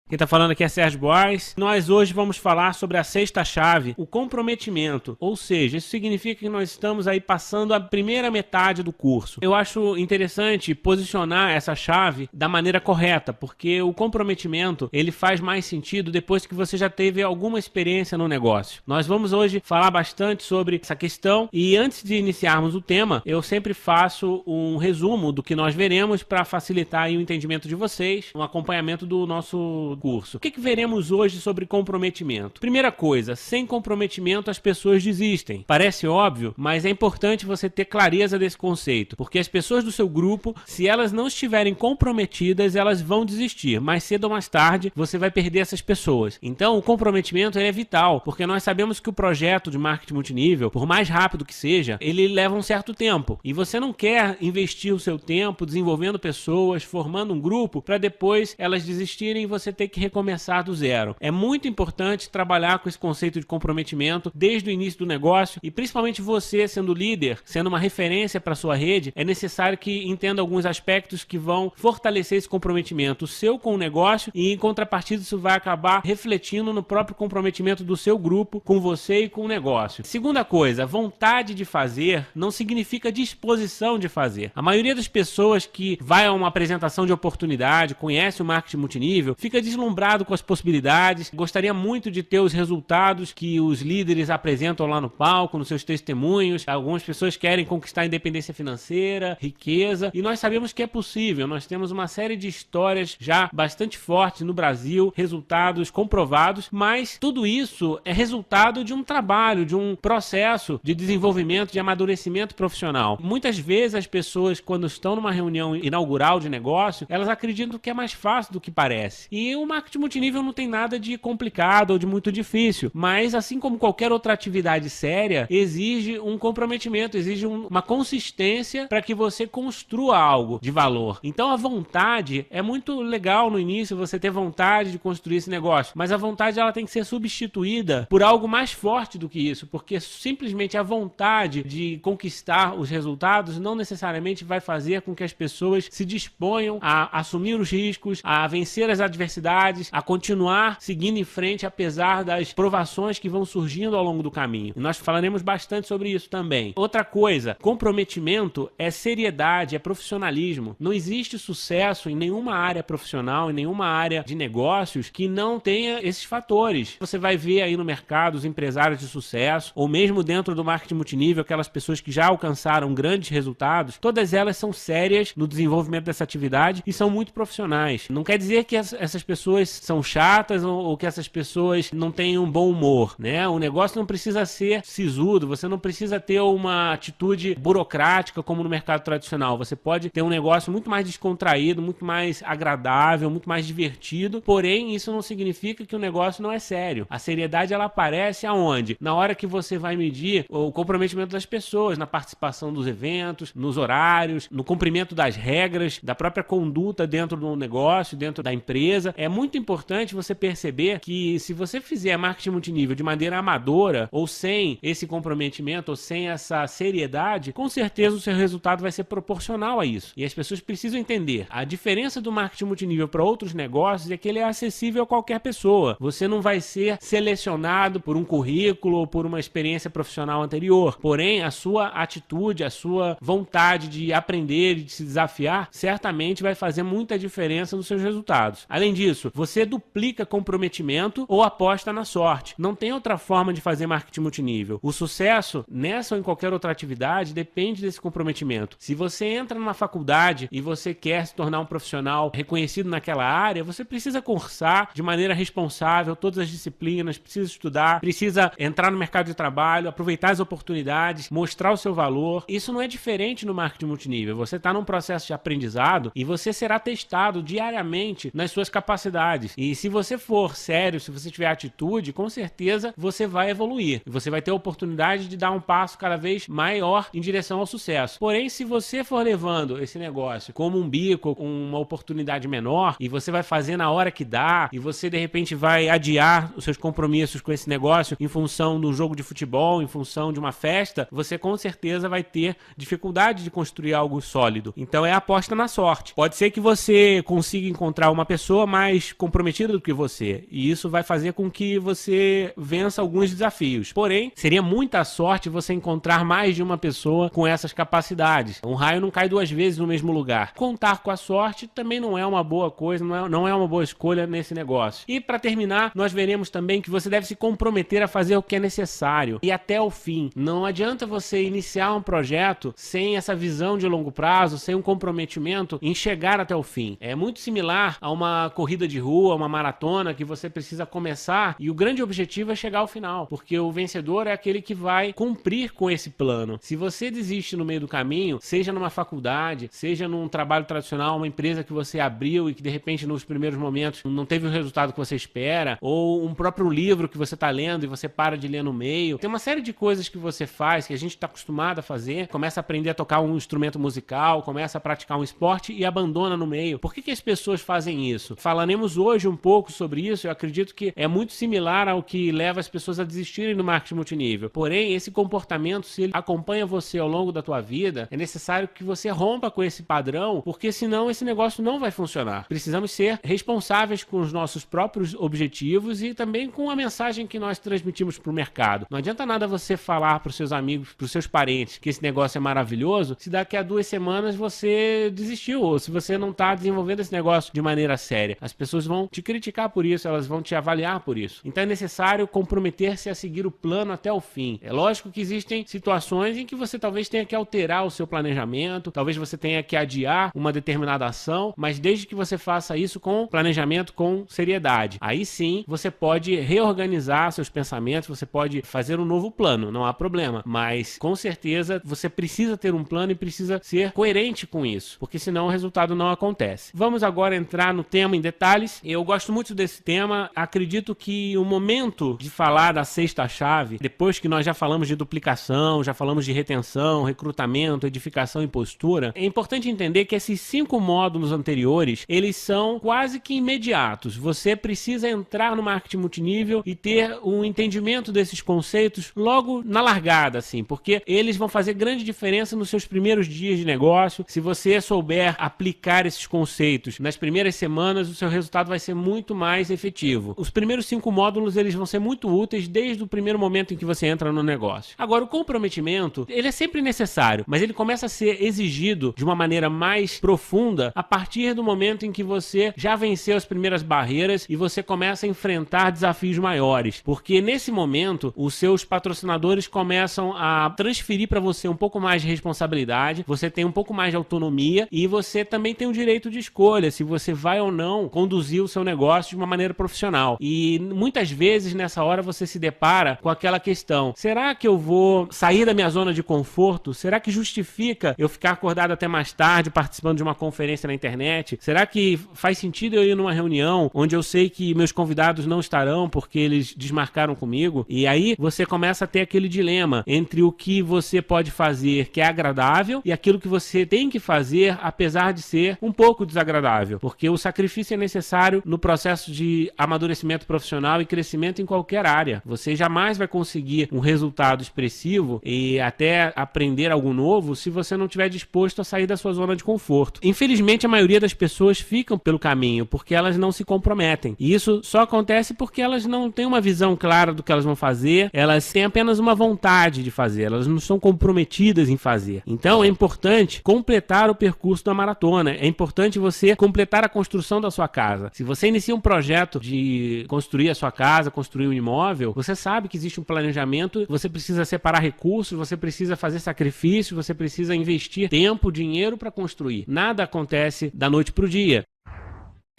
Quem está falando aqui é Sérgio Boas. Nós hoje vamos falar sobre a sexta chave, o comprometimento. Ou seja, isso significa que nós estamos aí passando a primeira metade do curso. Eu acho interessante posicionar essa chave da maneira correta, porque o comprometimento, ele faz mais sentido depois que você já teve alguma experiência no negócio. Nós vamos hoje falar bastante sobre essa questão e antes de iniciarmos o tema, eu sempre faço um resumo do que nós veremos para facilitar aí o entendimento de vocês, um acompanhamento do nosso curso. O que veremos hoje sobre comprometimento? Primeira coisa, sem comprometimento as pessoas desistem. Parece óbvio, mas é importante você ter clareza desse conceito, porque as pessoas do seu grupo, se elas não estiverem comprometidas, elas vão desistir. Mais cedo ou mais tarde, você vai perder essas pessoas. Então, o comprometimento é vital, porque nós sabemos que o projeto de marketing multinível, por mais rápido que seja, ele leva um certo tempo. E você não quer investir o seu tempo desenvolvendo pessoas, formando um grupo, para depois elas desistirem e você ter que recomeçar do zero. É muito importante trabalhar com esse conceito de comprometimento desde o início do negócio e principalmente você, sendo líder, sendo uma referência para a sua rede, é necessário que entenda alguns aspectos que vão fortalecer esse comprometimento seu com o negócio e em contrapartida isso vai acabar refletindo no próprio comprometimento do seu grupo com você e com o negócio. Segunda coisa, vontade de fazer não significa disposição de fazer. A maioria das pessoas que vai a uma apresentação de oportunidade, conhece o marketing multinível, fica deslumbrado com as possibilidades, gostaria muito de ter os resultados que os líderes apresentam lá no palco, nos seus testemunhos. Algumas pessoas querem conquistar independência financeira, riqueza, e nós sabemos que é possível. Nós temos uma série de histórias já bastante fortes no Brasil, resultados comprovados, mas tudo isso é resultado de um trabalho, de um processo de desenvolvimento, de amadurecimento profissional. Muitas vezes as pessoas, quando estão numa reunião inaugural de negócio, elas acreditam que é mais fácil do que parece. E o marketing multinível não tem nada de complicado ou de muito difícil, mas assim como qualquer outra atividade séria, exige um comprometimento, exige uma consistência para que você construa algo de valor. Então a vontade é muito legal no início, você ter vontade de construir esse negócio, mas a vontade ela tem que ser substituída por algo mais forte do que isso, porque simplesmente a vontade de conquistar os resultados não necessariamente vai fazer com que as pessoas se disponham a assumir os riscos, a vencer as adversidades, a continuar seguindo em frente apesar das provações que vão surgindo ao longo do caminho. E nós falaremos bastante sobre isso também. Outra coisa, comprometimento é seriedade, é profissionalismo. Não existe sucesso em nenhuma área profissional, em nenhuma área de negócios que não tenha esses fatores. Você vai ver aí no mercado os empresários de sucesso, ou mesmo dentro do marketing multinível, aquelas pessoas que já alcançaram grandes resultados, todas elas são sérias no desenvolvimento dessa atividade e são muito profissionais. Não quer dizer que essas pessoas são chatas ou que essas pessoas não têm um bom humor, né? O negócio não precisa ser sisudo, você não precisa ter uma atitude burocrática como no mercado tradicional. Você pode ter um negócio muito mais descontraído, muito mais agradável, muito mais divertido, porém isso não significa que o negócio não é sério. A seriedade ela aparece aonde? Na hora que você vai medir o comprometimento das pessoas, na participação dos eventos, nos horários, no cumprimento das regras, da própria conduta dentro do negócio, dentro da empresa. É muito importante você perceber que se você fizer marketing multinível de maneira amadora ou sem esse comprometimento ou sem essa seriedade, com certeza o seu resultado vai ser proporcional a isso. E as pessoas precisam entender. A diferença do marketing multinível para outros negócios é que ele é acessível a qualquer pessoa. Você não vai ser selecionado por um currículo ou por uma experiência profissional anterior. Porém, a sua atitude, a sua vontade de aprender e de se desafiar, certamente vai fazer muita diferença nos seus resultados. Além disso, você duplica comprometimento ou aposta na sorte. Não tem outra forma de fazer marketing multinível. O sucesso, nessa ou em qualquer outra atividade, depende desse comprometimento. Se você entra numa faculdade e você quer se tornar um profissional reconhecido naquela área, você precisa cursar de maneira responsável todas as disciplinas, precisa estudar, precisa entrar no mercado de trabalho, aproveitar as oportunidades, mostrar o seu valor. Isso não é diferente no marketing multinível. Você está num processo de aprendizado e você será testado diariamente nas suas capacidades. E se você for sério, se você tiver atitude, com certeza você vai evoluir. E você vai ter a oportunidade de dar um passo cada vez maior em direção ao sucesso. Porém, se você for levando esse negócio como um bico, uma oportunidade menor, e você vai fazer na hora que dá, e você de repente vai adiar os seus compromissos com esse negócio em função do jogo de futebol, em função de uma festa, você com certeza vai ter dificuldade de construir algo sólido. Então é a aposta na sorte. Pode ser que você consiga encontrar uma pessoa mais mais comprometida do que você, e isso vai fazer com que você vença alguns desafios. Porém, seria muita sorte você encontrar mais de uma pessoa com essas capacidades. Um raio não cai duas vezes no mesmo lugar. Contar com a sorte também não é uma boa coisa, não é uma boa escolha nesse negócio. E para terminar, nós veremos também que você deve se comprometer a fazer o que é necessário e até o fim. Não adianta você iniciar um projeto sem essa visão de longo prazo, sem um comprometimento em chegar até o fim. É muito similar a uma corrida de rua, uma maratona, que você precisa começar e o grande objetivo é chegar ao final, porque o vencedor é aquele que vai cumprir com esse plano. Se você desiste no meio do caminho, seja numa faculdade, seja num trabalho tradicional, uma empresa que você abriu e que de repente nos primeiros momentos não teve o resultado que você espera, ou um próprio livro que você está lendo e você para de ler no meio, tem uma série de coisas que você faz, que a gente está acostumado a fazer, começa a aprender a tocar um instrumento musical, começa a praticar um esporte e abandona no meio. Por que as pessoas fazem isso? Falaremos hoje um pouco sobre isso. Eu acredito que é muito similar ao que leva as pessoas a desistirem do marketing multinível. Porém, esse comportamento, se ele acompanha você ao longo da tua vida, é necessário que você rompa com esse padrão, porque senão esse negócio não vai funcionar. Precisamos ser responsáveis com os nossos próprios objetivos e também com a mensagem que nós transmitimos para o mercado. Não adianta nada você falar para os seus amigos, para os seus parentes que esse negócio é maravilhoso, se daqui a 2 semanas você desistiu, ou se você não está desenvolvendo esse negócio de maneira séria. As pessoas vão te criticar por isso, elas vão te avaliar por isso. Então é necessário comprometer-se a seguir o plano até o fim. É lógico que existem situações em que você talvez tenha que alterar o seu planejamento, talvez você tenha que adiar uma determinada ação, mas desde que você faça isso com planejamento, com seriedade. Aí sim, você pode reorganizar seus pensamentos, você pode fazer um novo plano, não há problema. Mas, com certeza, você precisa ter um plano e precisa ser coerente com isso, porque senão o resultado não acontece. Vamos agora entrar no tema em detalhes. Eu gosto muito desse tema. Acredito que o momento de falar da sexta chave, depois que nós já falamos de duplicação, já falamos de retenção, recrutamento, edificação e postura, é importante entender que esses 5 módulos anteriores, eles são quase que imediatos. Você precisa entrar no marketing multinível e ter um entendimento desses conceitos logo na largada, assim, porque eles vão fazer grande diferença nos seus primeiros dias de negócio. Se você souber aplicar esses conceitos nas primeiras semanas, o seu resultado vai ser muito mais efetivo. Os primeiros 5 módulos, eles vão ser muito úteis desde o primeiro momento em que você entra no negócio. Agora, o comprometimento, ele é sempre necessário, mas ele começa a ser exigido de uma maneira mais profunda a partir do momento em que você já venceu as primeiras barreiras e você começa a enfrentar desafios maiores, porque nesse momento os seus patrocinadores começam a transferir para você um pouco mais de responsabilidade, você tem um pouco mais de autonomia e você também tem o direito de escolha se você vai ou não conduzir o seu negócio de uma maneira profissional. E muitas vezes nessa hora você se depara com aquela questão: será que eu vou sair da minha zona de conforto? Será que justifica eu ficar acordado até mais tarde participando de uma conferência na internet? Será que faz sentido eu ir numa reunião onde eu sei que meus convidados não estarão porque eles desmarcaram comigo? E aí você começa a ter aquele dilema entre o que você pode fazer que é agradável e aquilo que você tem que fazer apesar de ser um pouco desagradável, porque o sacrifício é necessário no processo de amadurecimento profissional e crescimento em qualquer área. Você jamais vai conseguir um resultado expressivo e até aprender algo novo se você não estiver disposto a sair da sua zona de conforto. Infelizmente, a maioria das pessoas ficam pelo caminho porque elas não se comprometem. E isso só acontece porque elas não têm uma visão clara do que elas vão fazer, elas têm apenas uma vontade de fazer, elas não são comprometidas em fazer. Então, é importante completar o percurso da maratona, é importante você completar a construção da sua casa. Se você inicia um projeto de construir a sua casa, construir um imóvel, você sabe que existe um planejamento, você precisa separar recursos, você precisa fazer sacrifícios, você precisa investir tempo, dinheiro para construir. Nada acontece da noite para o dia.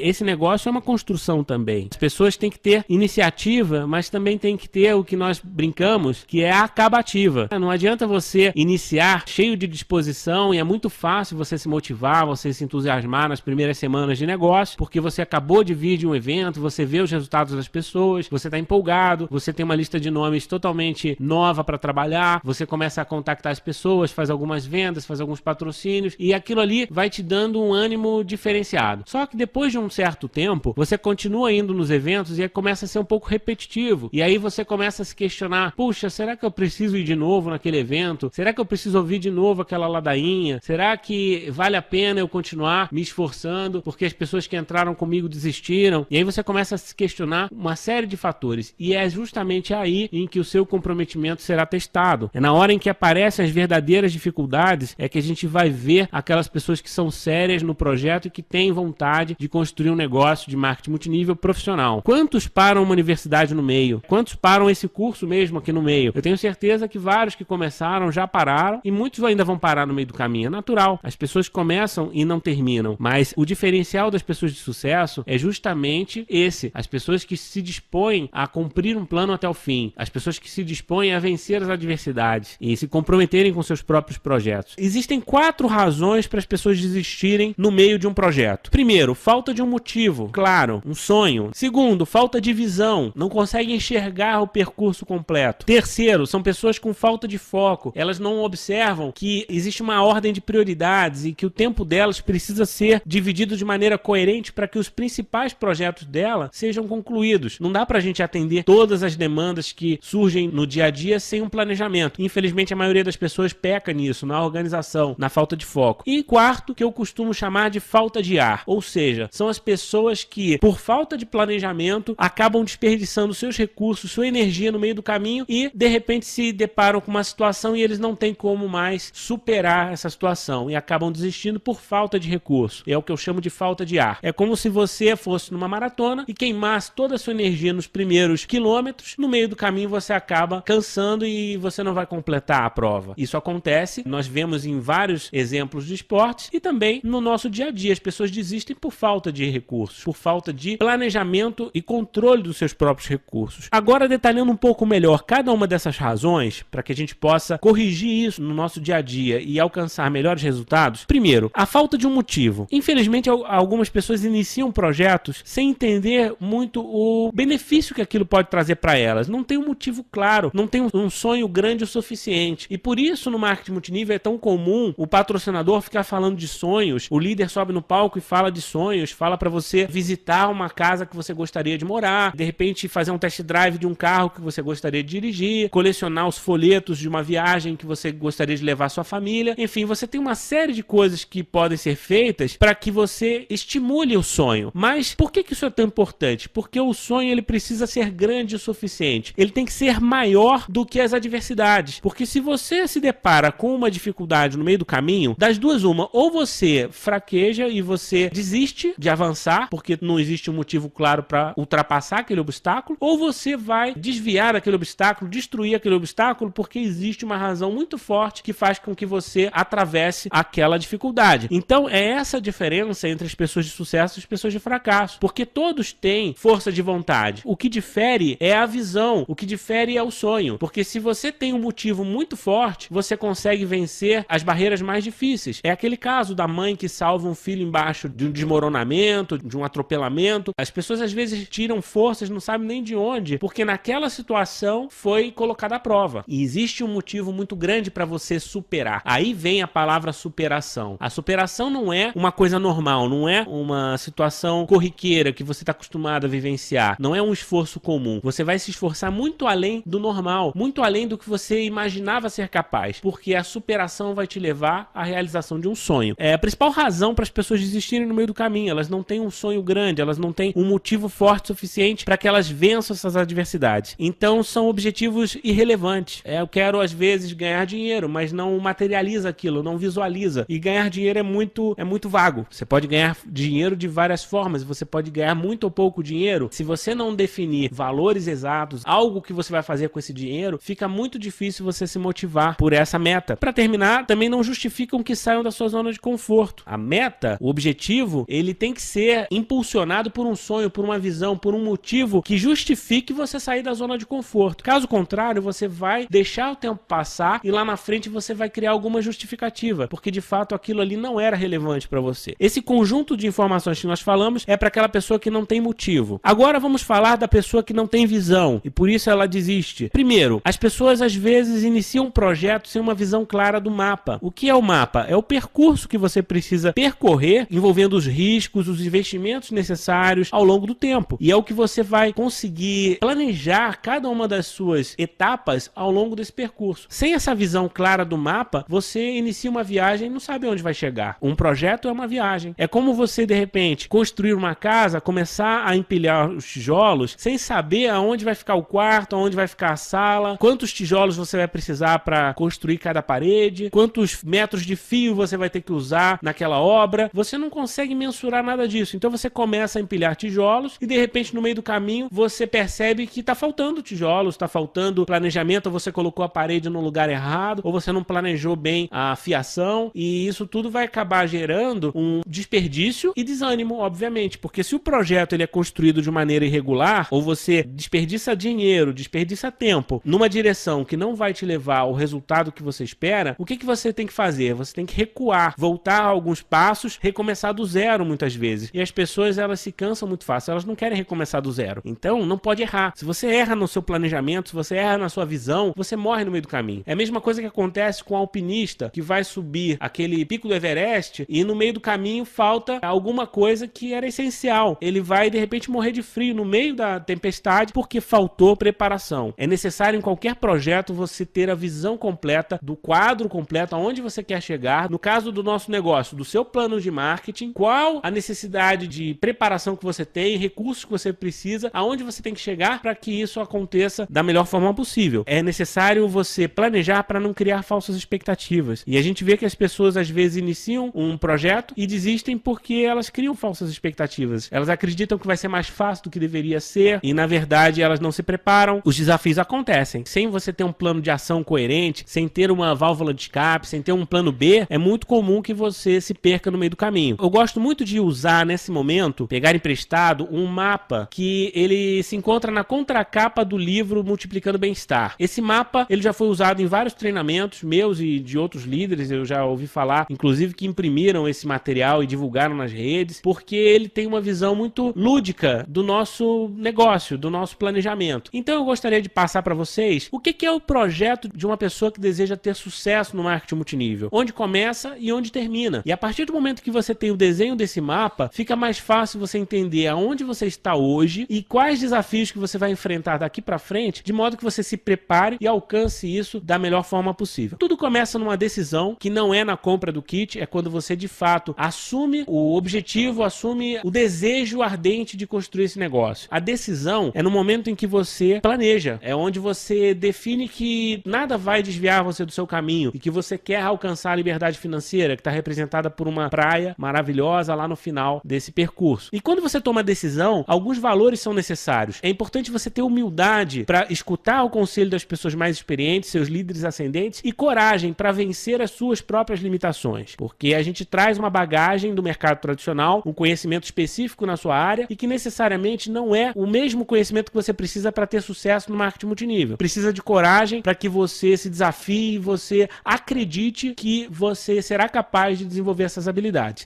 Esse negócio é uma construção também. As pessoas têm que ter iniciativa, mas também tem que ter o que nós brincamos, que é a acabativa. Não adianta você iniciar cheio de disposição e é muito fácil você se motivar, você se entusiasmar nas primeiras semanas de negócio, porque você acabou de vir de um evento, você vê os resultados das pessoas, você está empolgado, você tem uma lista de nomes totalmente nova para trabalhar, você começa a contactar as pessoas, faz algumas vendas, faz alguns patrocínios e aquilo ali vai te dando um ânimo diferenciado. Só que depois de um um certo tempo, você continua indo nos eventos e aí começa a ser um pouco repetitivo. E aí você começa a se questionar, puxa, será que eu preciso ir de novo naquele evento? Será que eu preciso ouvir de novo aquela ladainha? Será que vale a pena eu continuar me esforçando porque as pessoas que entraram comigo desistiram? E aí você começa a se questionar uma série de fatores. E é justamente aí em que o seu comprometimento será testado. É na hora em que aparecem as verdadeiras dificuldades é que a gente vai ver aquelas pessoas que são sérias no projeto e que têm vontade de construir um negócio de marketing multinível profissional. Quantos param uma universidade no meio? Quantos param esse curso mesmo aqui no meio? Eu tenho certeza que vários que começaram já pararam e muitos ainda vão parar no meio do caminho. É natural. As pessoas começam e não terminam. Mas o diferencial das pessoas de sucesso é justamente esse. As pessoas que se dispõem a cumprir um plano até o fim. As pessoas que se dispõem a vencer as adversidades e se comprometerem com seus próprios projetos. Existem 4 razões para as pessoas desistirem no meio de um projeto. Primeiro, falta de um motivo, claro, um sonho. Segundo, falta de visão, não conseguem enxergar o percurso completo. Terceiro, são pessoas com falta de foco. Elas não observam que existe uma ordem de prioridades e que o tempo delas precisa ser dividido de maneira coerente para que os principais projetos dela sejam concluídos. Não dá pra gente atender todas as demandas que surgem no dia a dia sem um planejamento. Infelizmente, a maioria das pessoas peca nisso, na organização, na falta de foco. E quarto, que eu costumo chamar de falta de ar. Ou seja, são as pessoas que, por falta de planejamento, acabam desperdiçando seus recursos, sua energia no meio do caminho e, de repente, se deparam com uma situação e eles não têm como mais superar essa situação e acabam desistindo por falta de recurso. É o que eu chamo de falta de ar. É como se você fosse numa maratona e queimasse toda a sua energia nos primeiros quilômetros, no meio do caminho você acaba cansando e você não vai completar a prova. Isso acontece, nós vemos em vários exemplos de esportes e também no nosso dia a dia. As pessoas desistem por falta de recursos, por falta de planejamento e controle dos seus próprios recursos. Agora, detalhando um pouco melhor cada uma dessas razões, para que a gente possa corrigir isso no nosso dia a dia e alcançar melhores resultados. Primeiro, a falta de um motivo. Infelizmente, algumas pessoas iniciam projetos sem entender muito o benefício que aquilo pode trazer para elas. Não tem um motivo claro, não tem um sonho grande o suficiente. E por isso, no marketing multinível, é tão comum o patrocinador ficar falando de sonhos, o líder sobe no palco e fala de sonhos, fala para você visitar uma casa que você gostaria de morar, de repente fazer um test drive de um carro que você gostaria de dirigir, colecionar os folhetos de uma viagem que você gostaria de levar sua família. Enfim, você tem uma série de coisas que podem ser feitas para que você estimule o sonho. Mas por que isso é tão importante? Porque o sonho ele precisa ser grande o suficiente. Ele tem que ser maior do que as adversidades. Porque se você se depara com uma dificuldade no meio do caminho, das duas uma, ou você fraqueja e você desiste de avançar, porque não existe um motivo claro para ultrapassar aquele obstáculo, ou você vai desviar aquele obstáculo, destruir aquele obstáculo, porque existe uma razão muito forte que faz com que você atravesse aquela dificuldade. Então é essa a diferença entre as pessoas de sucesso e as pessoas de fracasso, porque todos têm força de vontade. O que difere é a visão, o que difere é o sonho, porque se você tem um motivo muito forte, você consegue vencer as barreiras mais difíceis. É aquele caso da mãe que salva um filho embaixo de um desmoronamento, de um atropelamento. As pessoas às vezes tiram forças, não sabem nem de onde, porque naquela situação foi colocada à prova. E existe um motivo muito grande para você superar. Aí vem a palavra superação. A superação não é uma coisa normal, não é uma situação corriqueira que você está acostumado a vivenciar. Não é um esforço comum. Você vai se esforçar muito além do normal, muito além do que você imaginava ser capaz, porque a superação vai te levar à realização de um sonho. É a principal razão para as pessoas desistirem no meio do caminho. Elas não têm um sonho grande, elas não têm um motivo forte o suficiente para que elas vençam essas adversidades. Então são objetivos irrelevantes. Eu quero às vezes ganhar dinheiro, mas não materializa aquilo, não visualiza. E ganhar dinheiro é muito vago. Você pode ganhar dinheiro de várias formas, você pode ganhar muito ou pouco dinheiro. Se você não definir valores exatos, algo que você vai fazer com esse dinheiro, fica muito difícil você se motivar por essa meta. Para terminar, também não justificam que saiam da sua zona de conforto. A meta, o objetivo, ele tem que ser impulsionado por um sonho, por uma visão, por um motivo que justifique você sair da zona de conforto. Caso contrário, você vai deixar o tempo passar e lá na frente você vai criar alguma justificativa, porque de fato aquilo ali não era relevante para você. Esse conjunto de informações que nós falamos é para aquela pessoa que não tem motivo. Agora vamos falar da pessoa que não tem visão e por isso ela desiste. Primeiro, as pessoas às vezes iniciam um projeto sem uma visão clara do mapa. O que é o mapa? É o percurso que você precisa percorrer, envolvendo os riscos, os investimentos necessários ao longo do tempo. E é o que você vai conseguir planejar cada uma das suas etapas ao longo desse percurso. Sem essa visão clara do mapa, você inicia uma viagem e não sabe onde vai chegar. Um projeto é uma viagem. É como você, de repente, construir uma casa, começar a empilhar os tijolos, sem saber aonde vai ficar o quarto, aonde vai ficar a sala, quantos tijolos você vai precisar para construir cada parede, quantos metros de fio você vai ter que usar naquela obra. Você não consegue mensurar nada disso. Então você começa a empilhar tijolos e, de repente, no meio do caminho, você percebe que está faltando tijolos, está faltando planejamento, ou você colocou a parede no lugar errado, ou você não planejou bem a fiação, e isso tudo vai acabar gerando um desperdício e desânimo, obviamente, porque se o projeto ele é construído de maneira irregular, ou você desperdiça dinheiro, desperdiça tempo numa direção que não vai te levar ao resultado que você espera, o que você tem que fazer? Você tem que recuar, voltar alguns passos, recomeçar do zero muitas vezes. E as pessoas, elas se cansam muito fácil, elas não querem recomeçar do zero. Então, não pode errar. Se você erra no seu planejamento, se você erra na sua visão, você morre no meio do caminho. É a mesma coisa que acontece com o alpinista que vai subir aquele pico do Everest e no meio do caminho falta alguma coisa que era essencial. Ele vai, de repente, morrer de frio no meio da tempestade porque faltou preparação. É necessário em qualquer projeto você ter a visão completa, do quadro completo, aonde você quer chegar. No caso do nosso negócio, do seu plano de marketing, qual a necessidade de preparação que você tem, recursos que você precisa, aonde você tem que chegar para que isso aconteça da melhor forma possível. É necessário você planejar para não criar falsas expectativas. E a gente vê que as pessoas às vezes iniciam um projeto e desistem porque elas criam falsas expectativas. Elas acreditam que vai ser mais fácil do que deveria ser e na verdade elas não se preparam. Os desafios acontecem. Sem você ter um plano de ação coerente, sem ter uma válvula de escape, sem ter um plano B, é muito comum que você se perca no meio do caminho. Eu gosto muito de usar nesse momento, pegar emprestado, um mapa que ele se encontra na contracapa do livro Multiplicando Bem-Estar. Esse mapa, ele já foi usado em vários treinamentos meus e de outros líderes, eu já ouvi falar, inclusive que imprimiram esse material e divulgaram nas redes, porque ele tem uma visão muito lúdica do nosso negócio, do nosso planejamento. Então eu gostaria de passar para vocês o que é o projeto de uma pessoa que deseja ter sucesso no marketing multinível, onde começa e onde termina. E a partir do momento que você tem o desenho desse mapa, fica mais fácil você entender aonde você está hoje e quais desafios que você vai enfrentar daqui para frente, de modo que você se prepare e alcance isso da melhor forma possível. Tudo começa numa decisão que não é na compra do kit, é quando você de fato assume o objetivo, assume o desejo ardente de construir esse negócio. A decisão é no momento em que você planeja, é onde você define que nada vai desviar você do seu caminho e que você quer alcançar a liberdade financeira, que está representada por uma praia maravilhosa lá no final desse percurso. E quando você toma a decisão, alguns valores são necessários. É importante você ter humildade para escutar o conselho das pessoas mais experientes, seus líderes ascendentes, e coragem para vencer as suas próprias limitações. Porque a gente traz uma bagagem do mercado tradicional, um conhecimento específico na sua área e que necessariamente não é o mesmo conhecimento que você precisa para ter sucesso no marketing multinível. Precisa de coragem para que você se desafie e você acredite que você será capaz de desenvolver essas habilidades.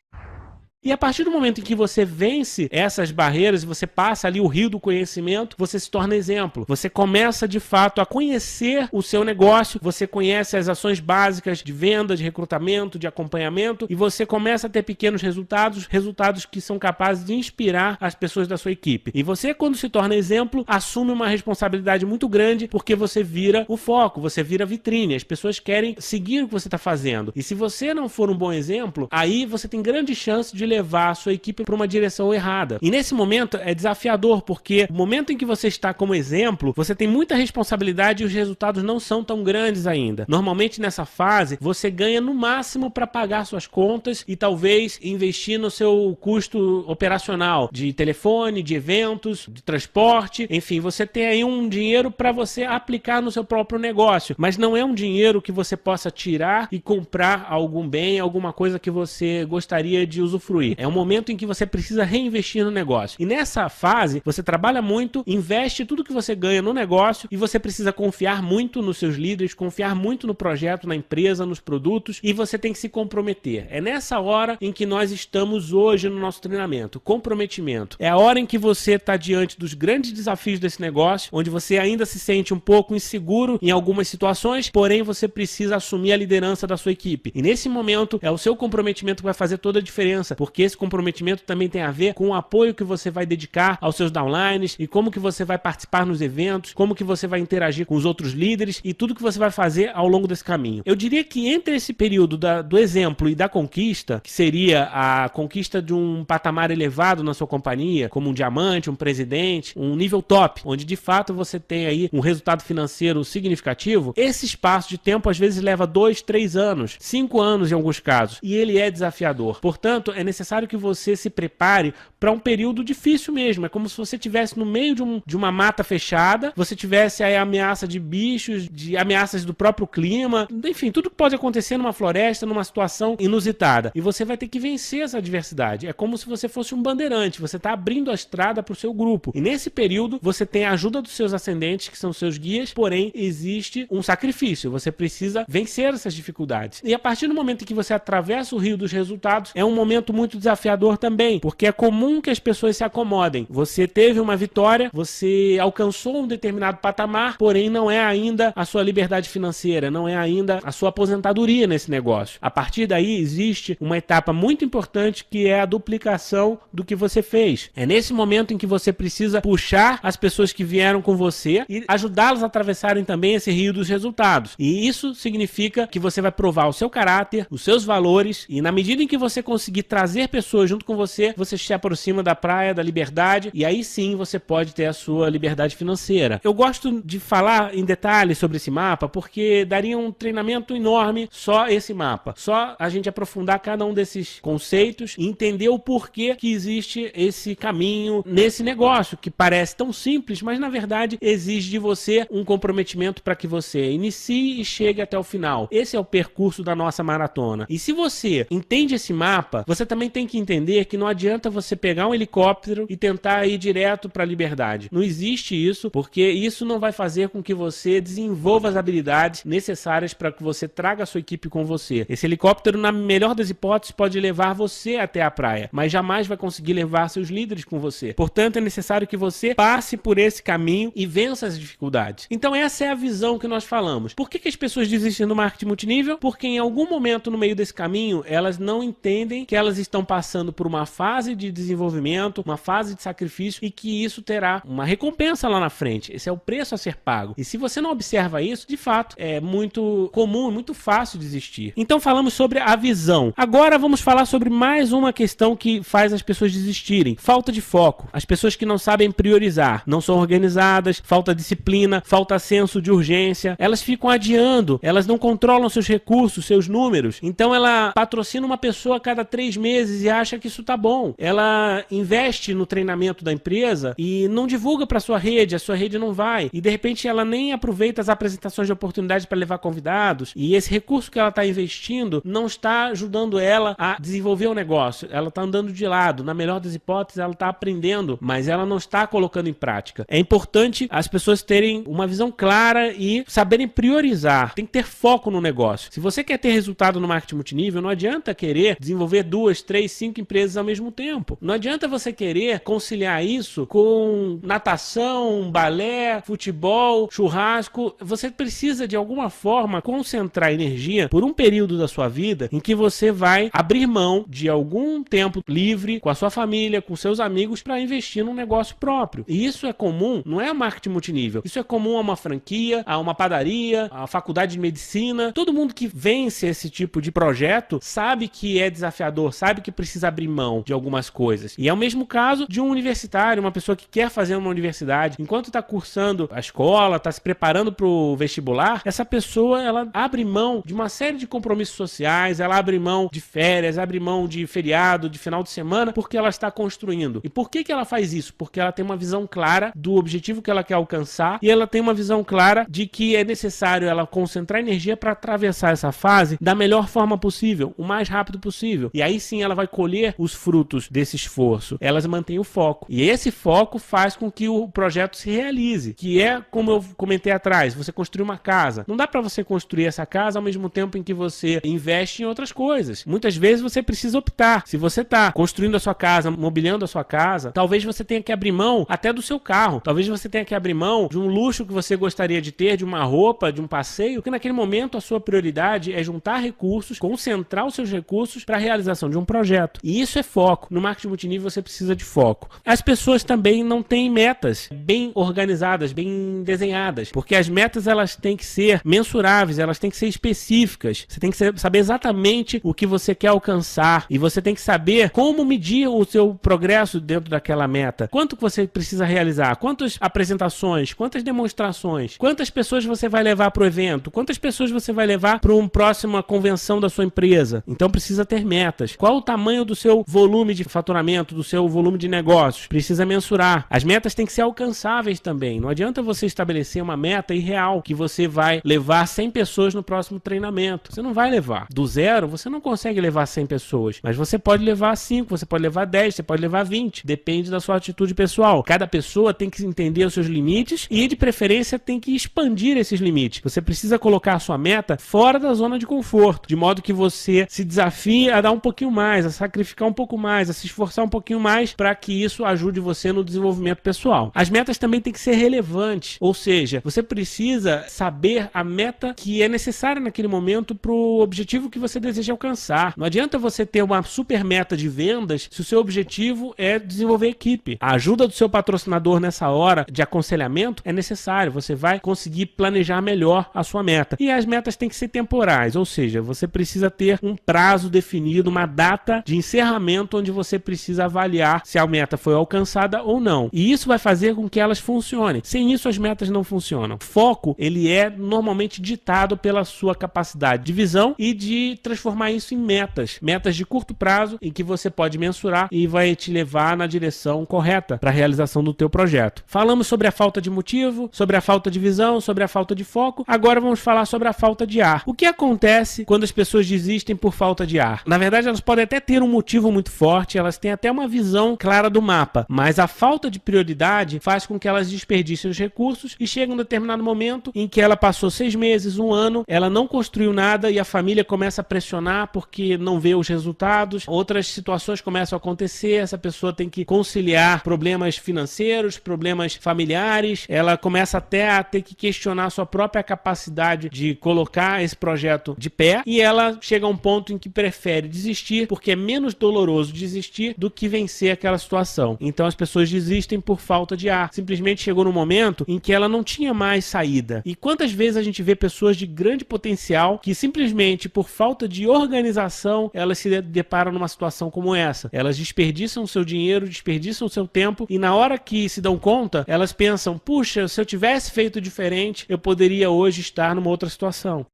E a partir do momento em que você vence essas barreiras e você passa ali o rio do conhecimento, você se torna exemplo. Você começa de fato a conhecer o seu negócio, você conhece as ações básicas de venda, de recrutamento, de acompanhamento e você começa a ter pequenos resultados, resultados que são capazes de inspirar as pessoas da sua equipe. E você, quando se torna exemplo, assume uma responsabilidade muito grande porque você vira o foco, você vira a vitrine. As pessoas querem seguir o que você está fazendo. E se você não for um bom exemplo, aí você tem grande chance de levar a sua equipe para uma direção errada. E nesse momento é desafiador, porque o momento em que você está como exemplo, você tem muita responsabilidade e os resultados não são tão grandes ainda. Normalmente nessa fase, você ganha no máximo para pagar suas contas e talvez investir no seu custo operacional, de telefone, de eventos, de transporte, enfim, você tem aí um dinheiro para você aplicar no seu próprio negócio, mas não é um dinheiro que você possa tirar e comprar algum bem, alguma coisa que você gostaria de usufruir. É um momento em que você precisa reinvestir no negócio. E nessa fase, você trabalha muito, investe tudo que você ganha no negócio e você precisa confiar muito nos seus líderes, confiar muito no projeto, na empresa, nos produtos e você tem que se comprometer. É nessa hora em que nós estamos hoje no nosso treinamento. Comprometimento. É a hora em que você está diante dos grandes desafios desse negócio, onde você ainda se sente um pouco inseguro em algumas situações, porém você precisa assumir a liderança da sua equipe. E nesse momento é o seu comprometimento que vai fazer toda a diferença, porque porque esse comprometimento também tem a ver com o apoio que você vai dedicar aos seus downlines e como que você vai participar nos eventos, como que você vai interagir com os outros líderes e tudo que você vai fazer ao longo desse caminho. Eu diria que entre esse período do exemplo e da conquista, que seria a conquista de um patamar elevado na sua companhia, como um diamante, um presidente, um nível top, onde de fato você tem aí um resultado financeiro significativo, esse espaço de tempo às vezes leva 2, 3 anos, 5 anos em alguns casos, e ele é desafiador. Portanto, é necessário que você se prepare para um período difícil mesmo. É como se você estivesse no meio de uma mata fechada, você tivesse aí a ameaça de bichos, de ameaças do próprio clima, enfim, tudo que pode acontecer numa floresta, numa situação inusitada. E você vai ter que vencer essa adversidade. É como se você fosse um bandeirante, você está abrindo a estrada para o seu grupo. E nesse período, você tem a ajuda dos seus ascendentes, que são seus guias, porém, existe um sacrifício. Você precisa vencer essas dificuldades. E a partir do momento em que você atravessa o rio dos resultados, é um momento muito desafiador também, porque é comum que as pessoas se acomodem. Você teve uma vitória, você alcançou um determinado patamar, porém não é ainda a sua liberdade financeira, não é ainda a sua aposentadoria nesse negócio. A partir daí existe uma etapa muito importante que é a duplicação do que você fez. É nesse momento em que você precisa puxar as pessoas que vieram com você e ajudá-las a atravessarem também esse rio dos resultados. E isso significa que você vai provar o seu caráter, os seus valores, e na medida em que você conseguir trazer pessoas junto com você, você se aproxima da praia da liberdade, e aí sim você pode ter a sua liberdade financeira. Eu gosto de falar em detalhes sobre esse mapa porque daria um treinamento enorme só esse mapa. Só a gente aprofundar cada um desses conceitos e entender o porquê que existe esse caminho nesse negócio que parece tão simples, mas na verdade exige de você um comprometimento para que você inicie e chegue até o final. Esse é o percurso da nossa maratona. E se você entende esse mapa, você também tem que entender que não adianta você pegar um helicóptero e tentar ir direto para a liberdade. Não existe isso, porque isso não vai fazer com que você desenvolva as habilidades necessárias para que você traga a sua equipe com você. Esse helicóptero, na melhor das hipóteses, pode levar você até a praia, mas jamais vai conseguir levar seus líderes com você. Portanto, é necessário que você passe por esse caminho e vença as dificuldades. Então essa é a visão que nós falamos. Por que as pessoas desistem do marketing multinível? Porque em algum momento no meio desse caminho, elas não entendem que elas estão passando por uma fase de desenvolvimento, uma fase de sacrifício e que isso terá uma recompensa lá na frente. Esse é o preço a ser pago. E se você não observa isso, de fato, é muito comum, muito fácil desistir. Então falamos sobre a visão. Agora vamos falar sobre mais uma questão que faz as pessoas desistirem. Falta de foco. As pessoas que não sabem priorizar, não são organizadas, falta disciplina, falta senso de urgência. Elas ficam adiando, elas não controlam seus recursos, seus números. Então ela patrocina uma pessoa a cada 3 meses e acha que isso tá bom. Ela investe no treinamento da empresa e não divulga para sua rede, a sua rede não vai. E de repente ela nem aproveita as apresentações de oportunidade para levar convidados. E esse recurso que ela está investindo não está ajudando ela a desenvolver o negócio. Ela está andando de lado. Na melhor das hipóteses, ela está aprendendo, mas ela não está colocando em prática. É importante as pessoas terem uma visão clara e saberem priorizar. Tem que ter foco no negócio. Se você quer ter resultado no marketing multinível, não adianta querer desenvolver 2, 3, 5 empresas ao mesmo tempo. Não adianta você querer conciliar isso com natação, balé, futebol, churrasco. Você precisa de alguma forma concentrar energia por um período da sua vida em que você vai abrir mão de algum tempo livre com a sua família, com seus amigos para investir num negócio próprio. E isso é comum, não é marketing multinível. Isso é comum a uma franquia, a uma padaria, a faculdade de medicina. Todo mundo que vence esse tipo de projeto sabe que é desafiador, sabe que precisa abrir mão de algumas coisas. E é o mesmo caso de um universitário, uma pessoa que quer fazer uma universidade. Enquanto está cursando a escola, está se preparando para o vestibular, essa pessoa ela abre mão de uma série de compromissos sociais, ela abre mão de férias, abre mão de feriado, de final de semana, porque ela está construindo. E por que ela faz isso? Porque ela tem uma visão clara do objetivo que ela quer alcançar e ela tem uma visão clara de que é necessário ela concentrar energia para atravessar essa fase da melhor forma possível, o mais rápido possível. E aí sim ela vai colher os frutos desse esforço, elas mantêm o foco. E esse foco faz com que o projeto se realize, que é, como eu comentei atrás, você construir uma casa. Não dá para você construir essa casa ao mesmo tempo em que você investe em outras coisas. Muitas vezes você precisa optar. Se você está construindo a sua casa, mobiliando a sua casa, talvez você tenha que abrir mão até do seu carro. Talvez você tenha que abrir mão de um luxo que você gostaria de ter, de uma roupa, de um passeio, porque naquele momento a sua prioridade é juntar recursos, concentrar os seus recursos para a realização de um projeto. E isso é foco. No marketing multinível você precisa de foco. As pessoas também não têm metas bem organizadas, bem desenhadas, porque as metas elas têm que ser mensuráveis, elas têm que ser específicas. Você tem que saber exatamente o que você quer alcançar e você tem que saber como medir o seu progresso dentro daquela meta. Quanto que você precisa realizar? Quantas apresentações? Quantas demonstrações? Quantas pessoas você vai levar para o evento? Quantas pessoas você vai levar para uma próxima convenção da sua empresa? Então precisa ter metas. Qual o tamanho do seu volume de faturamento, do seu volume de negócios? Precisa mensurar. As metas têm que ser alcançáveis também. Não adianta você estabelecer uma meta irreal que você vai levar 100 pessoas no próximo treinamento. Você não vai levar. Do zero, você não consegue levar 100 pessoas, mas você pode levar 5, você pode levar 10, você pode levar 20. Depende da sua atitude pessoal. Cada pessoa tem que entender os seus limites e, de preferência, tem que expandir esses limites. Você precisa colocar a sua meta fora da zona de conforto, de modo que você se desafie a dar um pouquinho mais, a sacrificar um pouco mais, a se esforçar um pouquinho mais para que isso ajude você no desenvolvimento pessoal. As metas também têm que ser relevantes, ou seja, você precisa saber a meta que é necessária naquele momento para o objetivo que você deseja alcançar. Não adianta você ter uma super meta de vendas se o seu objetivo é desenvolver equipe. A ajuda do seu patrocinador nessa hora de aconselhamento é necessário. Você vai conseguir planejar melhor a sua meta. E as metas têm que ser temporais, ou seja, você precisa ter um prazo definido, uma data de encerramento onde você precisa avaliar se a meta foi alcançada ou não. E isso vai fazer com que elas funcionem. Sem isso, as metas não funcionam. O foco, ele é normalmente ditado pela sua capacidade de visão e de transformar isso em metas. Metas de curto prazo em que você pode mensurar e vai te levar na direção correta para a realização do teu projeto. Falamos sobre a falta de motivo, sobre a falta de visão, sobre a falta de foco. Agora vamos falar sobre a falta de ar. O que acontece quando as pessoas desistem por falta de ar? Na verdade, elas podem até ter um motivo muito forte, elas têm até uma visão clara do mapa, mas a falta de prioridade faz com que elas desperdicem os recursos e chega um determinado momento em que ela passou 6 meses, 1 ano, ela não construiu nada e a família começa a pressionar porque não vê os resultados, outras situações começam a acontecer, essa pessoa tem que conciliar problemas financeiros, problemas familiares, ela começa até a ter que questionar a sua própria capacidade de colocar esse projeto de pé e ela chega a um ponto em que prefere desistir porque é menos doloroso desistir do que vencer aquela situação. Então as pessoas desistem por falta de ar. Simplesmente chegou no momento em que ela não tinha mais saída. E quantas vezes a gente vê pessoas de grande potencial que simplesmente por falta de organização elas se deparam numa situação como essa. Elas desperdiçam o seu dinheiro, desperdiçam o seu tempo e na hora que se dão conta, elas pensam, puxa, se eu tivesse feito diferente, eu poderia hoje estar numa outra situação.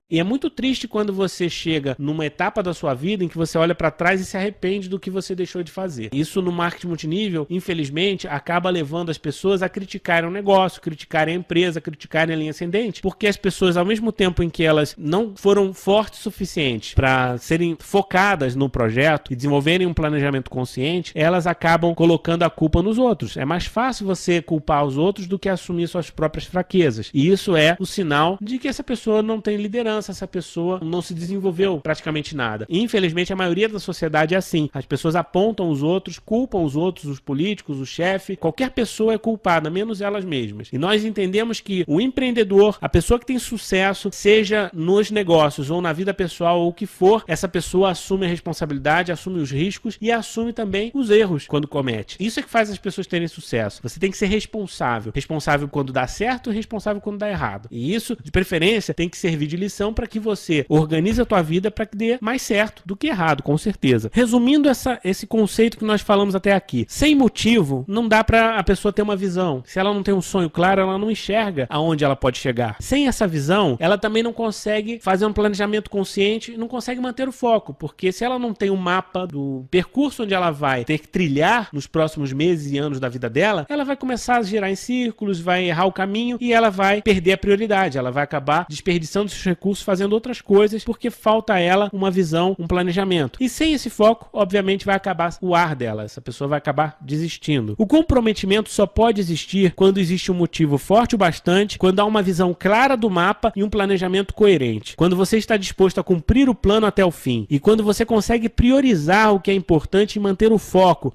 E é muito triste quando você chega numa etapa da sua vida em que você olha para trás e se arrepende do que você deixou de fazer. Isso no marketing multinível, infelizmente, acaba levando as pessoas a criticarem o negócio, criticarem a empresa, criticarem a linha ascendente, porque as pessoas, ao mesmo tempo em que elas não foram fortes o suficiente para serem focadas no projeto e desenvolverem um planejamento consciente, elas acabam colocando a culpa nos outros. É mais fácil você culpar os outros do que assumir suas próprias fraquezas. E isso é o sinal de que essa pessoa não tem liderança, essa pessoa não se desenvolveu praticamente nada. E, infelizmente, a maioria da sociedade é assim. As pessoas apontam os outros, culpam os outros, os políticos, o chefe. Qualquer pessoa é culpada, menos elas mesmas. E nós entendemos que o empreendedor, a pessoa que tem sucesso, seja nos negócios ou na vida pessoal ou o que for, essa pessoa assume a responsabilidade, assume os riscos e assume também os erros quando comete. Isso é que faz as pessoas terem sucesso. Você tem que ser responsável. Responsável quando dá certo e responsável quando dá errado. E isso, de preferência, tem que servir de lição para que você organize a tua vida para que dê mais certo do que errado, com certeza. Resumindo esse conceito que nós falamos até aqui, sem motivo, não dá para a pessoa ter uma visão. Se ela não tem um sonho claro, ela não enxerga aonde ela pode chegar. Sem essa visão, ela também não consegue fazer um planejamento consciente e não consegue manter o foco, porque se ela não tem um mapa do percurso onde ela vai ter que trilhar nos próximos meses e anos da vida dela, ela vai começar a girar em círculos, vai errar o caminho e ela vai perder a prioridade, ela vai acabar desperdiçando seus recursos curso fazendo outras coisas porque falta a ela uma visão, um planejamento. E sem esse foco, obviamente, vai acabar o ar dela. Essa pessoa vai acabar desistindo. O comprometimento só pode existir quando existe um motivo forte o bastante, quando há uma visão clara do mapa e um planejamento coerente. Quando você está disposto a cumprir o plano até o fim. E quando você consegue priorizar o que é importante e manter o foco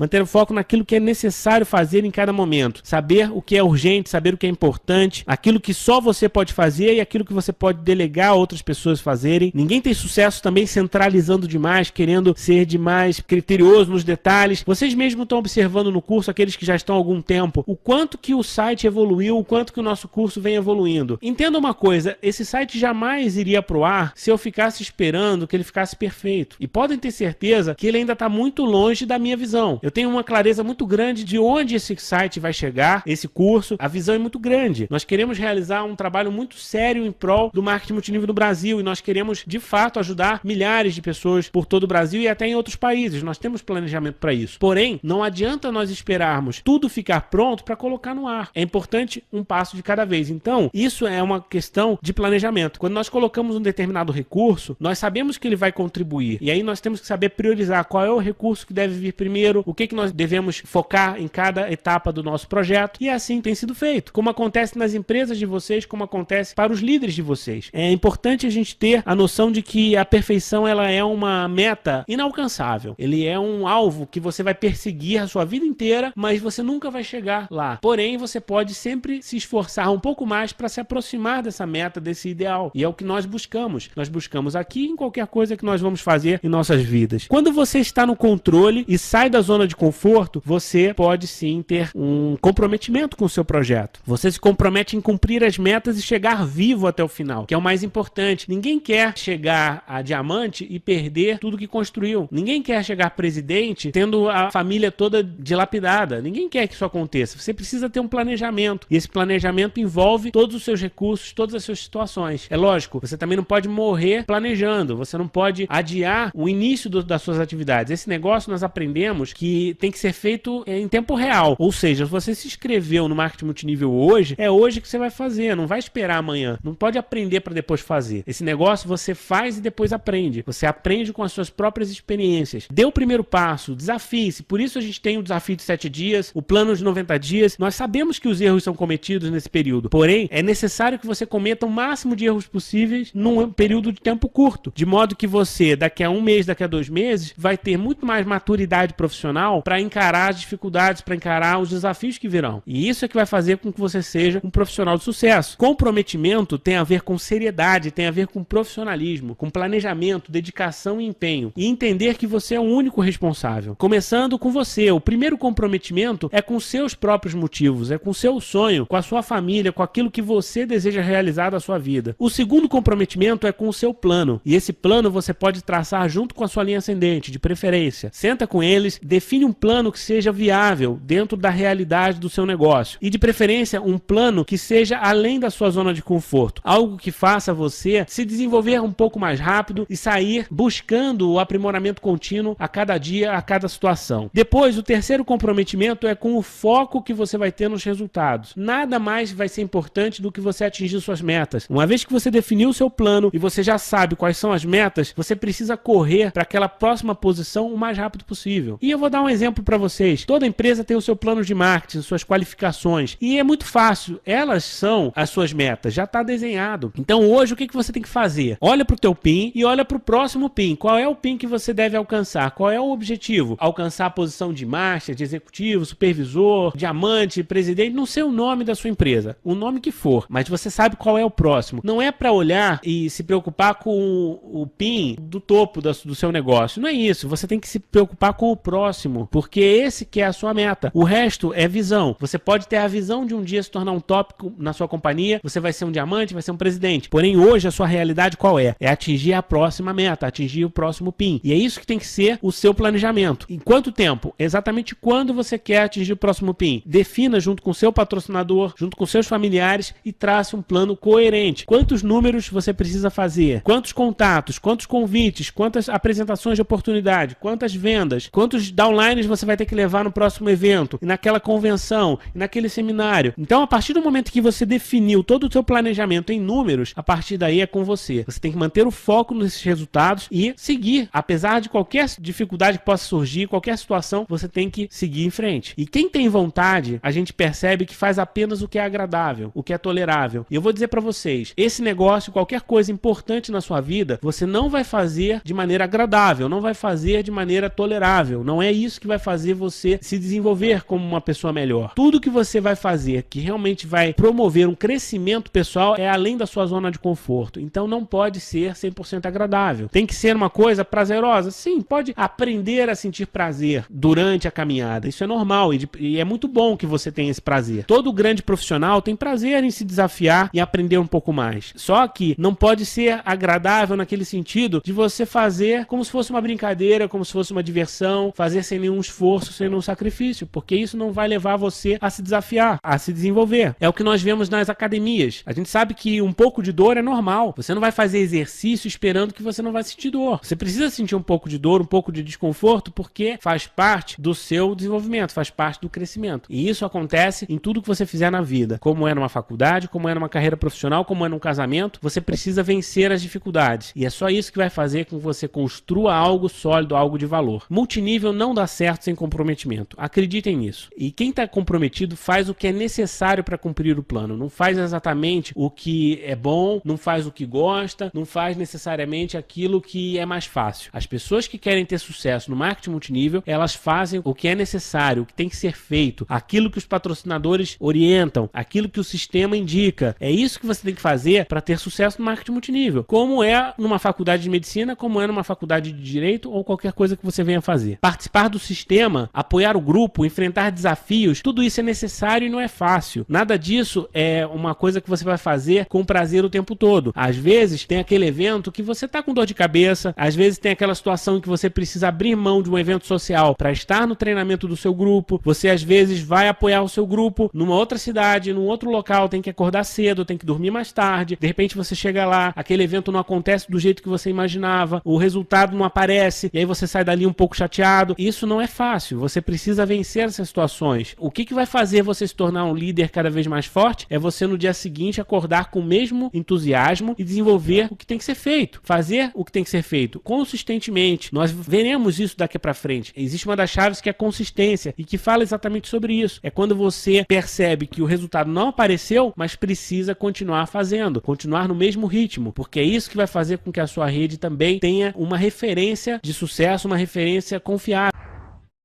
naquilo que é necessário fazer em cada momento. Saber o que é urgente, saber o que é importante, aquilo que só você pode fazer e aquilo que você pode delegar a outras pessoas fazerem. Ninguém tem sucesso também centralizando demais, querendo ser demais criterioso nos detalhes. Vocês mesmos estão observando no curso, aqueles que já estão há algum tempo, o quanto que o site evoluiu, o quanto que o nosso curso vem evoluindo. Entenda uma coisa, esse site jamais iria pro ar se eu ficasse esperando que ele ficasse perfeito. E podem ter certeza que ele ainda está muito longe da minha visão. Eu tenho uma clareza muito grande de onde esse site vai chegar, esse curso. A visão é muito grande. Nós queremos realizar um trabalho muito sério em prol do marketing multinível no Brasil e nós queremos, de fato, ajudar milhares de pessoas por todo o Brasil e até em outros países. Nós temos planejamento para isso. Porém, não adianta nós esperarmos tudo ficar pronto para colocar no ar. É importante um passo de cada vez. Então, isso é uma questão de planejamento. Quando nós colocamos um determinado recurso, nós sabemos que ele vai contribuir. E aí nós temos que saber priorizar qual é o recurso que deve vir primeiro, o que nós devemos focar em cada etapa do nosso projeto. E assim tem sido feito. Como acontece nas empresas de vocês, como acontece para os líderes de vocês. É importante a gente ter a noção de que a perfeição ela é uma meta inalcançável. Ele é um alvo que você vai perseguir a sua vida inteira, mas você nunca vai chegar lá. Porém, você pode sempre se esforçar um pouco mais para se aproximar dessa meta, desse ideal. E é o que nós buscamos. Nós buscamos aqui em qualquer coisa que nós vamos fazer em nossas vidas. Quando você está no controle e sai da zona de conforto, você pode sim ter um comprometimento com o seu projeto. Você se compromete em cumprir as metas e chegar vivo até o final, que é o mais importante. Ninguém quer chegar a diamante e perder tudo que construiu. Ninguém quer chegar presidente tendo a família toda dilapidada. Ninguém quer que isso aconteça. Você precisa ter um planejamento. E esse planejamento envolve todos os seus recursos, todas as suas situações. É lógico, você também não pode morrer planejando. Você não pode adiar o início das suas atividades. Esse negócio nós aprendemos que tem que ser feito em tempo real. Ou seja, se você se inscreveu no marketing multinível hoje, é hoje que você vai fazer. Não vai esperar amanhã. Não pode aprender para depois fazer. Esse negócio você faz e depois aprende. Você aprende com as suas próprias experiências. Dê o primeiro passo, desafie-se. Por isso a gente tem o desafio de 7 dias, o plano de 90 dias. Nós sabemos que os erros são cometidos nesse período. Porém, é necessário que você cometa o máximo de erros possíveis num período de tempo curto. De modo que você, daqui a 1 mês, daqui a 2 meses, vai ter muito mais maturidade profissional para encarar as dificuldades, para encarar os desafios que virão. E isso é que vai fazer com que você seja um profissional de sucesso. Comprometimento tem a ver com seriedade, tem a ver com profissionalismo, com planejamento, dedicação e empenho. E entender que você é o único responsável. Começando com você. O primeiro comprometimento é com seus próprios motivos, é com seu sonho, com a sua família, com aquilo que você deseja realizar da sua vida. O segundo comprometimento é com o seu plano. E esse plano você pode traçar junto com a sua linha ascendente, de preferência. Senta com eles, define um plano que seja viável dentro da realidade do seu negócio. E de preferência, um plano que seja além da sua zona de conforto. Algo que faça você se desenvolver um pouco mais rápido e sair buscando o aprimoramento contínuo a cada dia, a cada situação. Depois, o terceiro comprometimento é com o foco que você vai ter nos resultados. Nada mais vai ser importante do que você atingir suas metas. Uma vez que você definiu o seu plano e você já sabe quais são as metas, você precisa correr para aquela próxima posição o mais rápido possível. E eu vou dar um exemplo para vocês. Toda empresa tem o seu plano de marketing, suas qualificações. E é muito fácil. Elas são as suas metas. Já está desenhado. Então hoje o que você tem que fazer? Olha para o teu PIN e olha para o próximo PIN. Qual é o PIN que você deve alcançar? Qual é o objetivo? Alcançar a posição de master, de executivo, supervisor, diamante, presidente, não sei o nome da sua empresa. O nome que for. Mas você sabe qual é o próximo. Não é para olhar e se preocupar com o PIN do topo do seu negócio. Não é isso. Você tem que se preocupar com o próximo. Porque esse que é a sua meta. O resto é visão. Você pode ter a visão de um dia se tornar um tópico na sua companhia. Você vai ser um diamante, vai ser um presidente. Porém, hoje a sua realidade qual é? É atingir a próxima meta, atingir o próximo PIN. E é isso que tem que ser o seu planejamento. Em quanto tempo? Exatamente quando você quer atingir o próximo PIN. Defina junto com o seu patrocinador, junto com seus familiares e trace um plano coerente. Quantos números você precisa fazer? Quantos contatos? Quantos convites? Quantas apresentações de oportunidade? Quantas vendas? Quantos downlines você vai ter que levar no próximo evento? E naquela convenção? E naquele seminário? Então, a partir do momento que você definiu todo o seu planejamento em números, a partir daí aí é com você. Você tem que manter o foco nesses resultados e seguir. Apesar de qualquer dificuldade que possa surgir, qualquer situação, você tem que seguir em frente. E quem tem vontade, a gente percebe que faz apenas o que é agradável, o que é tolerável. E eu vou dizer pra vocês, esse negócio, qualquer coisa importante na sua vida, você não vai fazer de maneira agradável, não vai fazer de maneira tolerável. Não é isso que vai fazer você se desenvolver como uma pessoa melhor. Tudo que você vai fazer que realmente vai promover um crescimento pessoal é além da sua zona de conforto. Então não pode ser 100% agradável. Tem que ser uma coisa prazerosa? Sim, pode aprender a sentir prazer durante a caminhada. Isso é normal e é muito bom que você tenha esse prazer. Todo grande profissional tem prazer em se desafiar e aprender um pouco mais. Só que não pode ser agradável naquele sentido de você fazer como se fosse uma brincadeira, como se fosse uma diversão, fazer sem nenhum esforço, sem nenhum sacrifício, porque isso não vai levar você a se desafiar, a se desenvolver. É o que nós vemos nas academias. A gente sabe que um pouco de dor é normal. Você não vai fazer exercício esperando que você não vai sentir dor. Você precisa sentir um pouco de dor, um pouco de desconforto, porque faz parte do seu desenvolvimento, faz parte do crescimento. E isso acontece em tudo que você fizer na vida. Como é numa faculdade, como é numa carreira profissional, como é num casamento, você precisa vencer as dificuldades. E é só isso que vai fazer com que você construa algo sólido, algo de valor. Multinível não dá certo sem comprometimento. Acreditem nisso. E quem está comprometido faz o que é necessário para cumprir o plano. Não faz exatamente o que é bom, não faz o que gosta, não faz necessariamente aquilo que é mais fácil. As pessoas que querem ter sucesso no marketing multinível, elas fazem o que é necessário, o que tem que ser feito, aquilo que os patrocinadores orientam, aquilo que o sistema indica. É isso que você tem que fazer para ter sucesso no marketing multinível. Como é numa faculdade de medicina, como é numa faculdade de direito ou qualquer coisa que você venha fazer. Participar do sistema, apoiar o grupo, enfrentar desafios, tudo isso é necessário e não é fácil. Nada disso é uma coisa que você vai fazer com prazer o tempo todo. Às vezes tem aquele evento que você tá com dor de cabeça, às vezes tem aquela situação em que você precisa abrir mão de um evento social para estar no treinamento do seu grupo, você às vezes vai apoiar o seu grupo numa outra cidade, num outro local, tem que acordar cedo, tem que dormir mais tarde, de repente você chega lá, aquele evento não acontece do jeito que você imaginava, o resultado não aparece, e aí você sai dali um pouco chateado. Isso não é fácil, você precisa vencer essas situações. O que vai fazer você se tornar um líder cada vez mais forte é você no dia seguinte acordar com o mesmo entusiasmo e desenvolver o que tem que ser feito, fazer o que tem que ser feito consistentemente. Nós veremos isso daqui para frente. Existe uma das chaves que é a consistência e que fala exatamente sobre isso. É quando você percebe que o resultado não apareceu, mas precisa continuar fazendo, continuar no mesmo ritmo, porque é isso que vai fazer com que a sua rede também tenha uma referência de sucesso, uma referência confiável.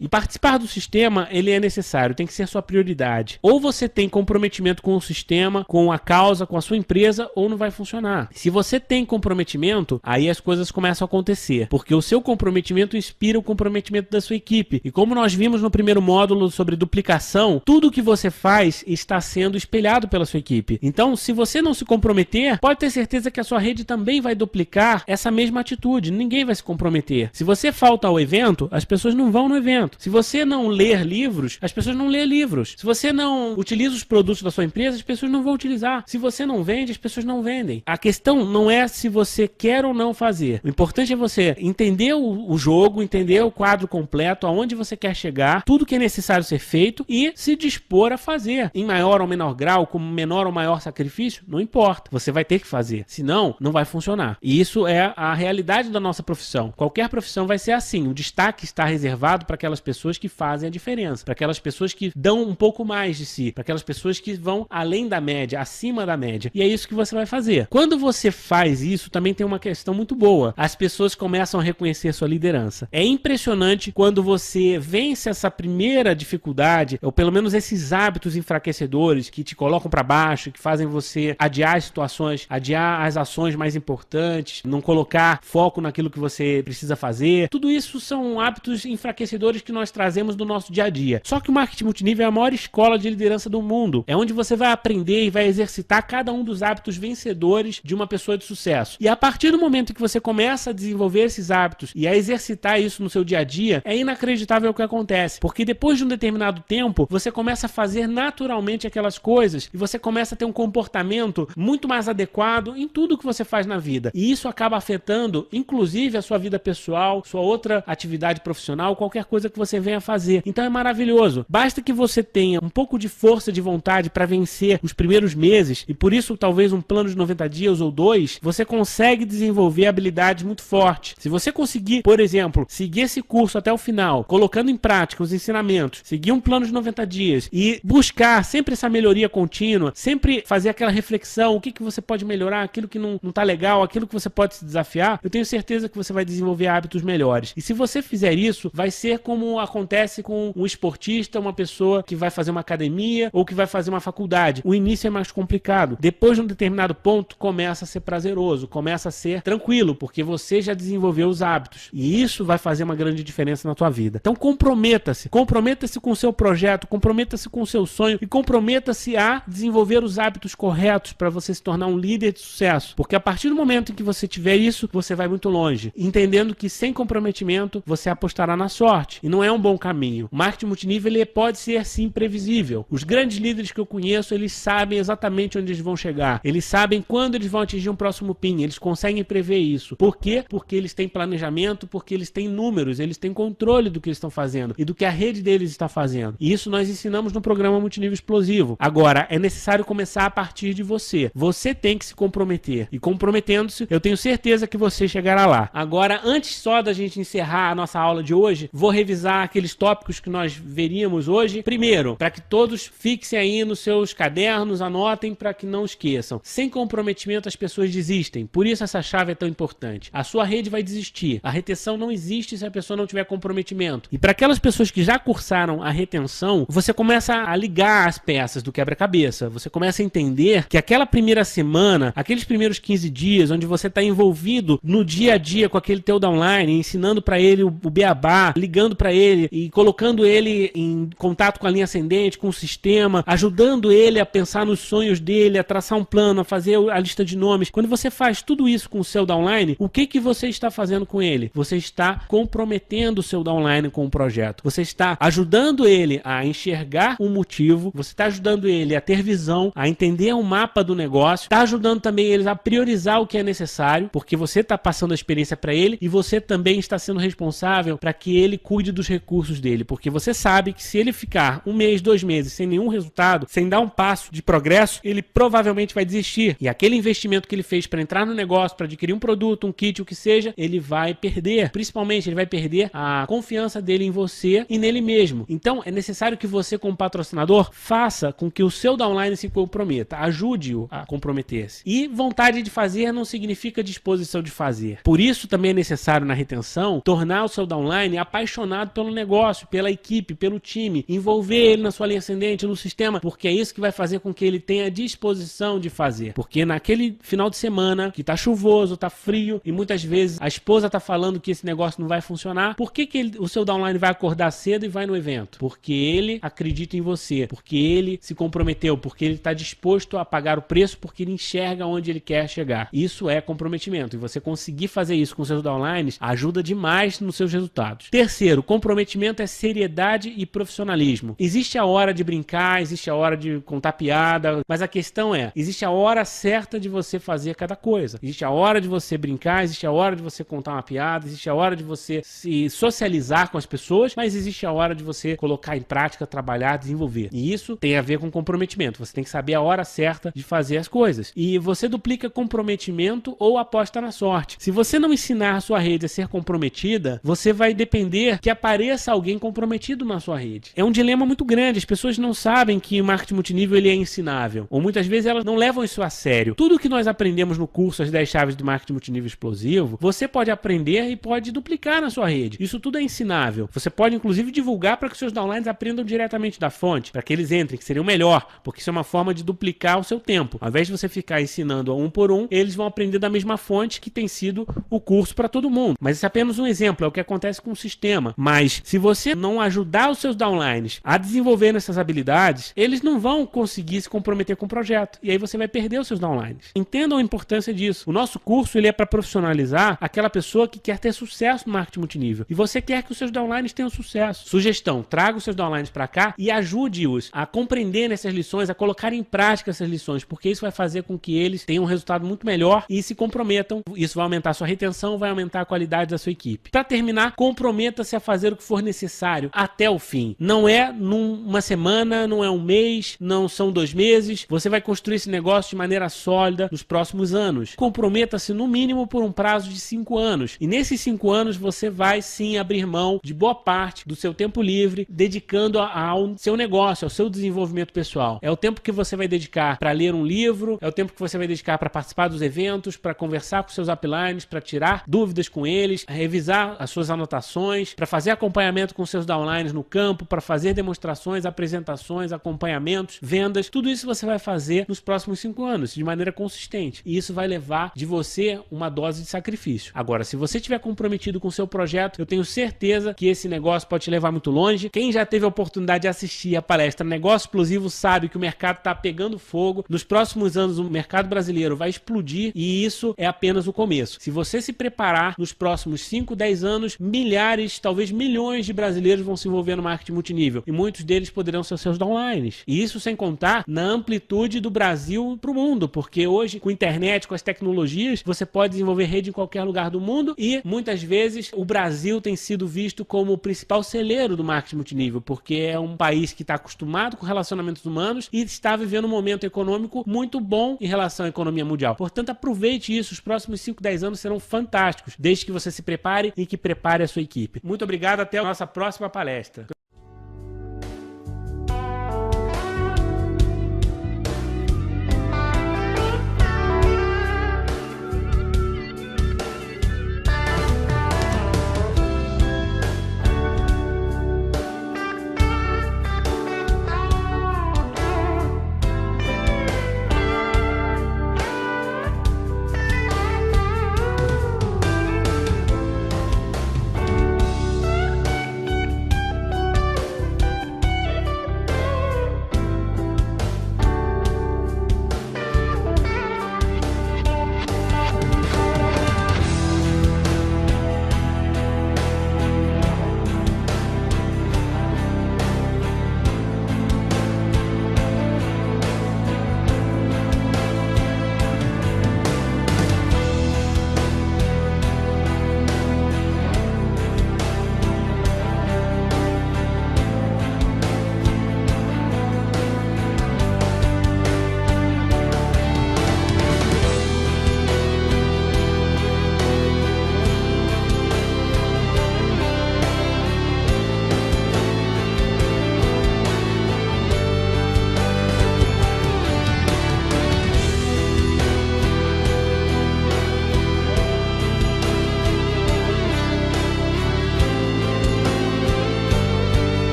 E participar do sistema, ele é necessário, tem que ser sua prioridade. Ou você tem comprometimento com o sistema, com a causa, com a sua empresa, ou não vai funcionar. Se você tem comprometimento, aí as coisas começam a acontecer, porque o seu comprometimento inspira o comprometimento da sua equipe. E como nós vimos no primeiro módulo sobre duplicação, tudo que você faz está sendo espelhado pela sua equipe. Então, se você não se comprometer, pode ter certeza que a sua rede também vai duplicar essa mesma atitude. Ninguém vai se comprometer. Se você falta ao evento, as pessoas não vão no evento. Se você não ler livros, as pessoas não lêem livros. Se você não utiliza os produtos da sua empresa, as pessoas não vão utilizar. Se você não vende, as pessoas não vendem. A questão não é se você quer ou não fazer. O importante é você entender o jogo, entender o quadro completo, aonde você quer chegar, tudo que é necessário ser feito e se dispor a fazer. Em maior ou menor grau, com menor ou maior sacrifício, não importa. Você vai ter que fazer. Senão, não vai funcionar. E isso é a realidade da nossa profissão. Qualquer profissão vai ser assim. O destaque está reservado para aquelas pessoas que fazem a diferença, para aquelas pessoas que dão um pouco mais de si, para aquelas pessoas que vão além da média, acima da média. E é isso que você vai fazer. Quando você faz isso, também tem uma questão muito boa. As pessoas começam a reconhecer sua liderança. É impressionante quando você vence essa primeira dificuldade, ou pelo menos esses hábitos enfraquecedores que te colocam para baixo, que fazem você adiar as situações, adiar as ações mais importantes, não colocar foco naquilo que você precisa fazer. Tudo isso são hábitos enfraquecedores que nós trazemos do nosso dia a dia. Só que o marketing multinível é a maior escola de liderança do mundo. É onde você vai aprender e vai exercitar cada um dos hábitos vencedores de uma pessoa de sucesso. E a partir do momento que você começa a desenvolver esses hábitos e a exercitar isso no seu dia a dia, é inacreditável o que acontece. Porque depois de um determinado tempo, você começa a fazer naturalmente aquelas coisas e você começa a ter um comportamento muito mais adequado em tudo que você faz na vida. E isso acaba afetando, inclusive, a sua vida pessoal, sua outra atividade profissional, qualquer coisa que você venha fazer. Então é maravilhoso. Basta que você tenha um pouco de força de vontade para vencer os primeiros meses, e por isso talvez um plano de 90 dias ou 2, você consegue desenvolver habilidades muito fortes. Se você conseguir, por exemplo, seguir esse curso até o final, colocando em prática os ensinamentos, seguir um plano de 90 dias e buscar sempre essa melhoria contínua, sempre fazer aquela reflexão, o que você pode melhorar, aquilo que não tá legal, aquilo que você pode se desafiar, eu tenho certeza que você vai desenvolver hábitos melhores. E se você fizer isso, vai ser como acontece com um esportista, uma pessoa que vai fazer uma academia ou que vai fazer uma faculdade. O início é mais complicado. Depois de um determinado ponto, começa a ser prazeroso, começa a ser tranquilo, porque você já desenvolveu os hábitos. E isso vai fazer uma grande diferença na tua vida. Então comprometa-se. Comprometa-se com o seu projeto, comprometa-se com o seu sonho e comprometa-se a desenvolver os hábitos corretos para você se tornar um líder de sucesso. Porque a partir do momento em que você tiver isso, você vai muito longe. Entendendo que sem comprometimento, você apostará na sorte. E não é um bom caminho. O marketing multinível ele pode ser sim previsível. Os grandes líderes que eu conheço, eles sabem exatamente onde eles vão chegar. Eles sabem quando eles vão atingir um próximo PIN. Eles conseguem prever isso. Por quê? Porque eles têm planejamento, porque eles têm números, eles têm controle do que eles estão fazendo e do que a rede deles está fazendo. E isso nós ensinamos no programa Multinível Explosivo. Agora, é necessário começar a partir de você. Você tem que se comprometer. E comprometendo-se, eu tenho certeza que você chegará lá. Agora, antes só da gente encerrar a nossa aula de hoje, vou revisar aqueles tópicos que nós veríamos hoje. Primeiro, para que todos fixem aí nos seus cadernos, anotem para que não esqueçam. Sem comprometimento as pessoas desistem. Por isso essa chave é tão importante. A sua rede vai desistir. A retenção não existe se a pessoa não tiver comprometimento. E para aquelas pessoas que já cursaram a retenção, você começa a ligar as peças do quebra-cabeça. Você começa a entender que aquela primeira semana, aqueles primeiros 15 dias, onde você está envolvido no dia a dia com aquele teu downline, ensinando para ele o beabá, ligando para ele e colocando ele em contato com a linha ascendente, com o sistema, ajudando ele a pensar nos sonhos dele, a traçar um plano, a fazer a lista de nomes. Quando você faz tudo isso com o seu downline, o que você está fazendo com ele? Você está comprometendo o seu downline com o projeto. Você está ajudando ele a enxergar um motivo, você está ajudando ele a ter visão, a entender o mapa do negócio, está ajudando também eles a priorizar o que é necessário, porque você está passando a experiência para ele e você também está sendo responsável para que ele cuide dos recursos dele, porque você sabe que se ele ficar 1 mês, 2 meses sem nenhum resultado, sem dar um passo de progresso, ele provavelmente vai desistir. E aquele investimento que ele fez para entrar no negócio, para adquirir um produto, um kit, o que seja, ele vai perder. Principalmente, ele vai perder a confiança dele em você e nele mesmo. Então, é necessário que você, como patrocinador, faça com que o seu downline se comprometa. Ajude-o a comprometer-se. E vontade de fazer não significa disposição de fazer. Por isso, também é necessário na retenção, tornar o seu downline apaixonado pelo negócio, pela equipe, pelo time, envolver ele na sua linha ascendente, no sistema, porque é isso que vai fazer com que ele tenha disposição de fazer. Porque naquele final de semana, que tá chuvoso, tá frio, e muitas vezes a esposa tá falando que esse negócio não vai funcionar, por que o seu downline vai acordar cedo e vai no evento? Porque ele acredita em você, porque ele se comprometeu, porque ele está disposto a pagar o preço, porque ele enxerga onde ele quer chegar. Isso é comprometimento, e você conseguir fazer isso com seus downlines ajuda demais nos seus resultados. Terceiro, comprometimento é seriedade e profissionalismo. Existe a hora de brincar, existe a hora de contar piada, mas a questão é, existe a hora certa de você fazer cada coisa. Existe a hora de você brincar, existe a hora de você contar uma piada, existe a hora de você se socializar com as pessoas, mas existe a hora de você colocar em prática, trabalhar, desenvolver. E isso tem a ver com comprometimento. Você tem que saber a hora certa de fazer as coisas. E você duplica comprometimento ou aposta na sorte. Se você não ensinar a sua rede a ser comprometida, você vai depender que apareça alguém comprometido na sua rede. É um dilema muito grande. As pessoas não sabem que o marketing multinível ele é ensinável. Ou muitas vezes elas não levam isso a sério. Tudo que nós aprendemos no curso As 10 Chaves do Marketing Multinível Explosivo, você pode aprender e pode duplicar na sua rede. Isso tudo é ensinável. Você pode inclusive divulgar para que seus downlines aprendam diretamente da fonte, para que eles entrem, que seria o melhor, porque isso é uma forma de duplicar o seu tempo. Ao invés de você ficar ensinando um por um, eles vão aprender da mesma fonte que tem sido o curso para todo mundo. Mas isso é apenas um exemplo, é o que acontece com o sistema. Mas se você não ajudar os seus downlines a desenvolver essas habilidades, eles não vão conseguir se comprometer com o projeto. E aí você vai perder os seus downlines. Entendam a importância disso. O nosso curso ele é para profissionalizar aquela pessoa que quer ter sucesso no marketing multinível. E você quer que os seus downlines tenham sucesso. Sugestão, traga os seus downlines para cá e ajude-os a compreender essas lições, a colocar em prática essas lições, porque isso vai fazer com que eles tenham um resultado muito melhor e se comprometam. Isso vai aumentar a sua retenção, vai aumentar a qualidade da sua equipe. Para terminar, comprometa-se a fazer fazer o que for necessário até o fim. Não é numa semana, não é um mês, não são 2 meses. Você vai construir esse negócio de maneira sólida nos próximos anos. Comprometa-se no mínimo por um prazo de 5 anos. E nesses 5 anos você vai sim abrir mão de boa parte do seu tempo livre, dedicando ao seu negócio, ao seu desenvolvimento pessoal. É o tempo que você vai dedicar para ler um livro, é o tempo que você vai dedicar para participar dos eventos, para conversar com seus uplines, para tirar dúvidas com eles, revisar as suas anotações, para fazer acompanhamento com seus downlines no campo, para fazer demonstrações, apresentações, acompanhamentos, vendas. Tudo isso você vai fazer nos próximos 5 anos, de maneira consistente. E isso vai levar de você uma dose de sacrifício. Agora, se você estiver comprometido com o seu projeto, eu tenho certeza que esse negócio pode te levar muito longe. Quem já teve a oportunidade de assistir a palestra Negócio Explosivo sabe que o mercado está pegando fogo. Nos próximos anos, o mercado brasileiro vai explodir e isso é apenas o começo. Se você se preparar, nos próximos 5, 10 anos, milhares, talvez milhões de brasileiros vão se envolver no marketing multinível e muitos deles poderão ser seus downlines. E isso sem contar na amplitude do Brasil para o mundo, porque hoje, com a internet, com as tecnologias, você pode desenvolver rede em qualquer lugar do mundo e muitas vezes o Brasil tem sido visto como o principal celeiro do marketing multinível, porque é um país que está acostumado com relacionamentos humanos e está vivendo um momento econômico muito bom em relação à economia mundial. Portanto, aproveite isso. Os próximos 5, 10 anos serão fantásticos, desde que você se prepare e que prepare a sua equipe. Muito obrigado, até a nossa próxima palestra.